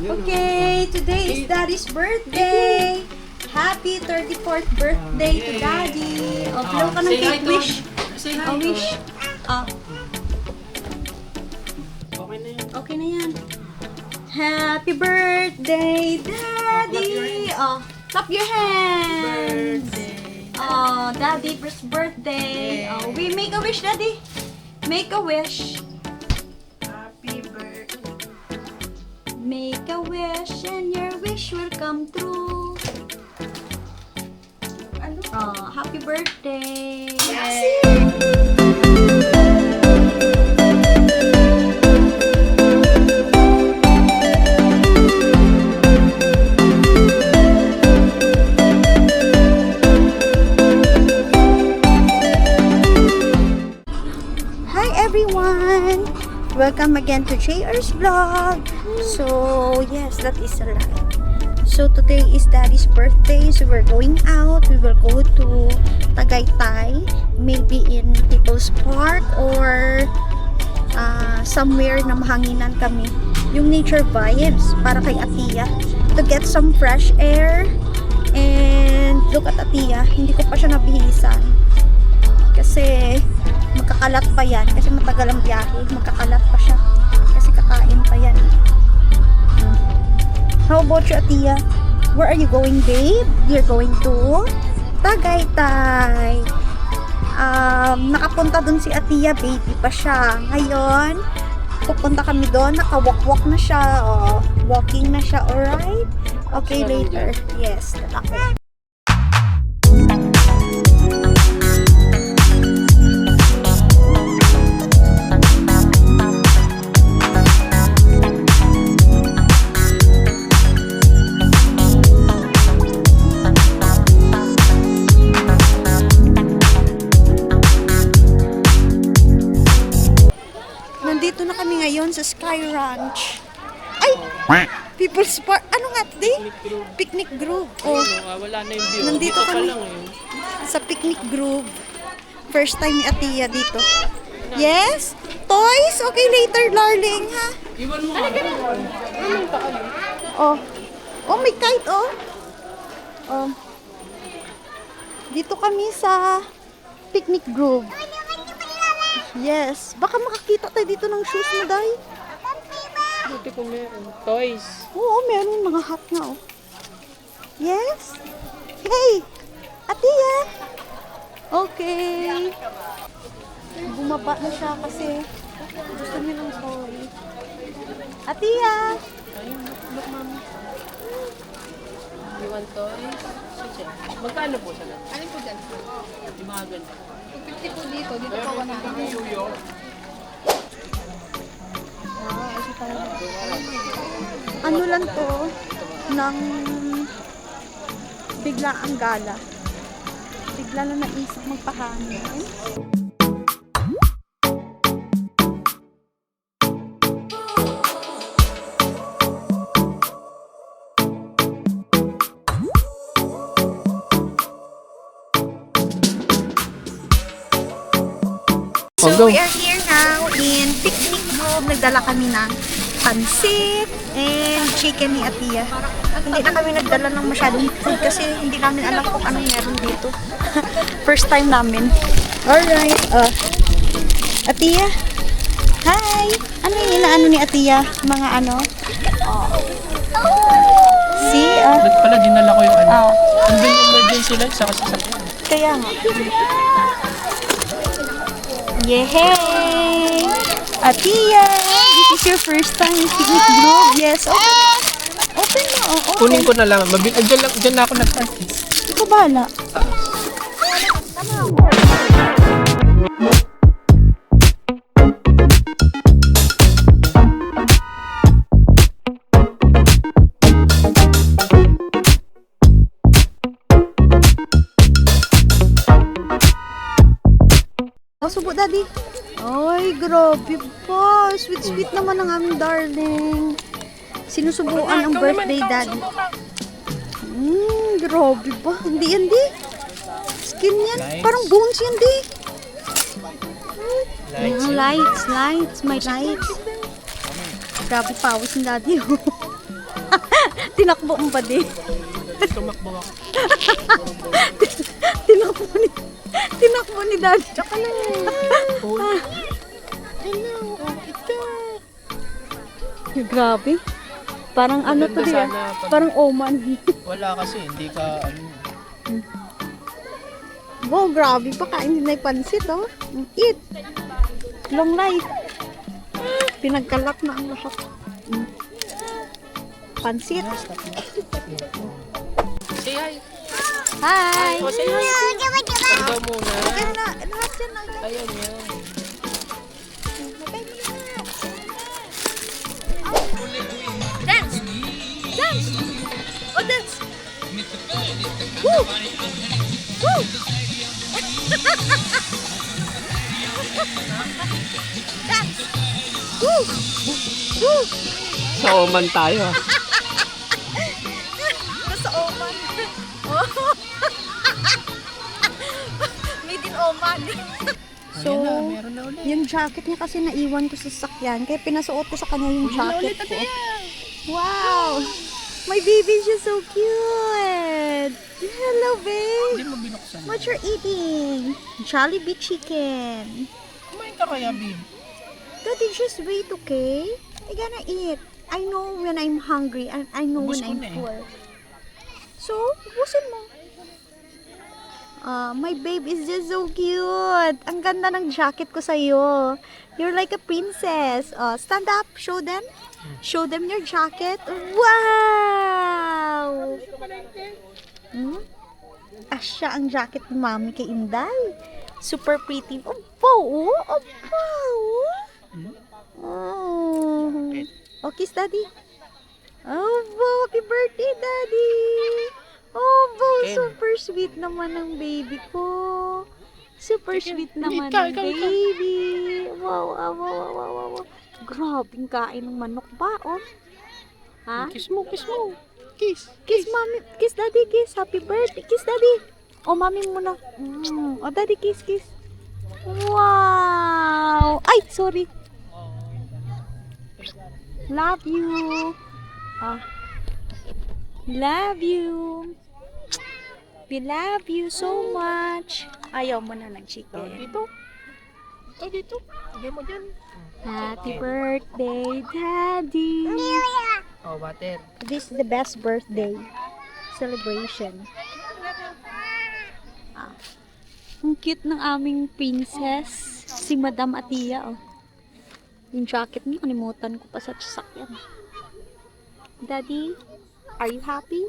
Okay, today is Daddy's birthday. Happy 34th birthday to Daddy. Oh, blow ka ng cake. Wish. Say hi. Oh, wish. Oh, Okay na yan. okay na yan. Happy birthday, Daddy. Oh, clap your hands. Oh, Daddy, first birthday. Oh, we make a wish, Daddy. Make a wish. Happy birthday. Make a wish and your wish will come true. Oh, happy birthday. Hi everyone! Welcome again to JR's vlog. So, yes, that is a lie. So, today is Daddy's birthday. So, we're going out. We will go to Tagaytay. Maybe in People's Park or somewhere na mahanginan kami. Yung nature vibes para kay Atiya. To get some fresh air. And look at Atiya. Hindi ko pa siya nabihisan. Kasi magkakalat pa yan. Kasi matagal ang biyahe. Magkakalat pa siya. Kasi kakain pa yan. How about you, Atiya? Where are you going, babe? You're going to Tagaytay. Nakapunta dun si Atiya, baby pa siya. Ngayon, pupunta kami doon. Nakawalk-walk na siya. Oh, walking na siya, alright? Okay, later. Yes, ako. Nandito na kami ngayon sa Sky Ranch. Ay! People's Park. Ano nga, today? Picnic Grove. Oh, Wala na yung view. nandito Dito pa kami lang eh. sa Picnic Grove. First time ni Atiya dito. Yes? Toys? Okay, later, darling, ha? Iwan mo. Anong taal? Oh. Oh, may kite, oh. Oh. Dito kami sa Picnic Grove. Yes. Baka makakita tayo dito ng shoes mo, Day. Buti ko meron. Toys. Oo, meron mga hat na, oh. Yes? Hey! Atiya! Okay. Bumaba na siya kasi gusto niya ng toy. Atiya! Ayun, look mami. You want toys? Sige. Magkano po sa lang? Alin po dyan? Yung mga ganda. 50 po dito. Dito po 100. Ano lang to ng bigla ang gala. Bigla lang naisip magpahangin. So we are here now in Picnic Grove. Nagdala kami ng pansit and chicken ni Atiya. Hindi na kami nagdala ng masyadong food kasi hindi namin alam kung anong meron dito. First time namin. Alright. Atiya. Hi! Ano yung inaano ni Atiya? Mga ano? See? Ba't pala dinala ko yung ano? Oh. Andun yung emergency light sa kasasakyan. Kaya nga. Yehey! Atiya! This is your first time in Picnic Grove? Yes. Open mo. Open. Kunin ko na lang. Diyan na ako nag-practice. Ikaw bahala. Oh, subo, Daddy. Ay, grabe pa. Sweet-sweet naman ang aming darling. Sinusubuan ang birthday, Daddy. Grabe ba? Hindi yan, di. Skin yan. Parang bones yan, di. Lights. Lights. May lights. Grabe pawis ng daddy. Oh. Tinakbo mo pa din. Tumakbo ako. Tinakbo ni daddy. Tsaka na. Grabe. Parang ano to Maganda diya. sana pag- Parang oman. Wala kasi, hindi ka ano. Wow, grabe pa kain na yung pansit, oh. Eat. Long life. Pinagkalat na ang lahat. Pansit. Say hi. Hi! O, say hi. Ikaw muna. Lagay mo na. Lahat yan. Ayan yan. Lagay mo na. Dance! Dance! Oh, dance! Woo! Woo! Dance! Woo! Woo! Sa Oman tayo. Nasa Oman. Oh. Made in Oman. So, Ayan na, meron na ulit. yung jacket niya kasi naiwan ko sa sasakyan. Kaya pinasuot ko sa kanya yung jacket ko. Wow! My baby, she's so cute! Hello, Hindi babe! mo binuksan. What you're eating? Jollibee chicken. Kumain ka kaya, babe? Daddy, just wait, okay? I gonna eat. I know when I'm hungry and I know Ubus when ko I'm na eh. full. So, ubusin mo. My babe is just so cute. Ang ganda ng jacket ko sa'yo. You're like a princess. Stand up. Show them. Show them your jacket. Wow! Asya ang jacket ni Mami kay Inday. Super pretty. Oh, oh. Oh, kiss Daddy. Oh, happy birthday, Daddy. Oh, Ken. super sweet naman ng baby ko. Super sweet naman Ikaw, ng ikaw, ikaw. baby. Wow. Grabing kain ng manok ba, oh? Ha? Kiss mo, kiss mo. Kiss. Kiss Mami, kiss Daddy, kiss. Happy birthday. Kiss Daddy. Oh, Mami muna. Oh, Daddy, kiss. Wow. Ay, sorry. Love you. Love you. We love you so much. Ayaw mo na ng chicken. Dito. Ito, dito. Lagay mo dyan. Happy birthday, Daddy. Oh, water. This is the best birthday celebration. Ang cute ng aming princess, si Madam Atia, oh. Yung jacket niya, kalimutan ko pa sa sasakyan. Daddy, are you happy?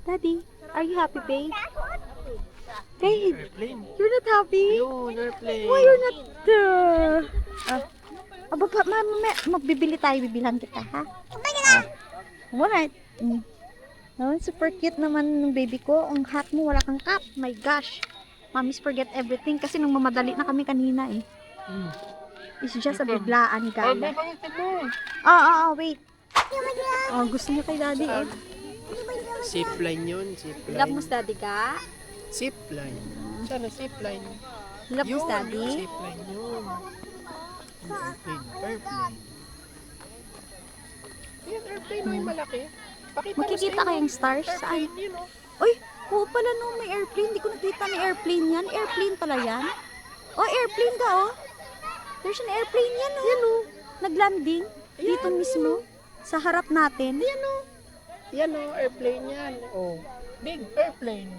Daddy, are you happy, babe? Babe, Airplane. you're not happy? Yun, airplane. Why you're not aba pa, magbibili tayo, bibilhan kita, ha? What? Oh, super cute naman ng baby ko. Ang hot mo, wala kang cap. My gosh. Mommy's forget everything kasi nung mamadali na kami kanina eh. It's just a biglaan, Oh, gala. babe, ang ito mo. Wait. Oh, gusto niyo kay daddy eh. Zipline yun, zipline. Love mo sa daddy ka? Zipline. Sana zipline. Love mo sa Yung daddy? zipline yun. Airplane, airplane. Yan, airplane mo yung malaki. Pakita mo Makikita sa inyo. kayong stars? Saan? Airplane yun, oh. Uy, oo pala no, may airplane. Hindi ko nakita may airplane yan. Airplane pala yan. Oh, airplane ka oh. There's an airplane yan oh. Yan oh. Naglanding. Dito mismo. Sa harap natin. Yan, oh, airplane yan. Oh, big airplane.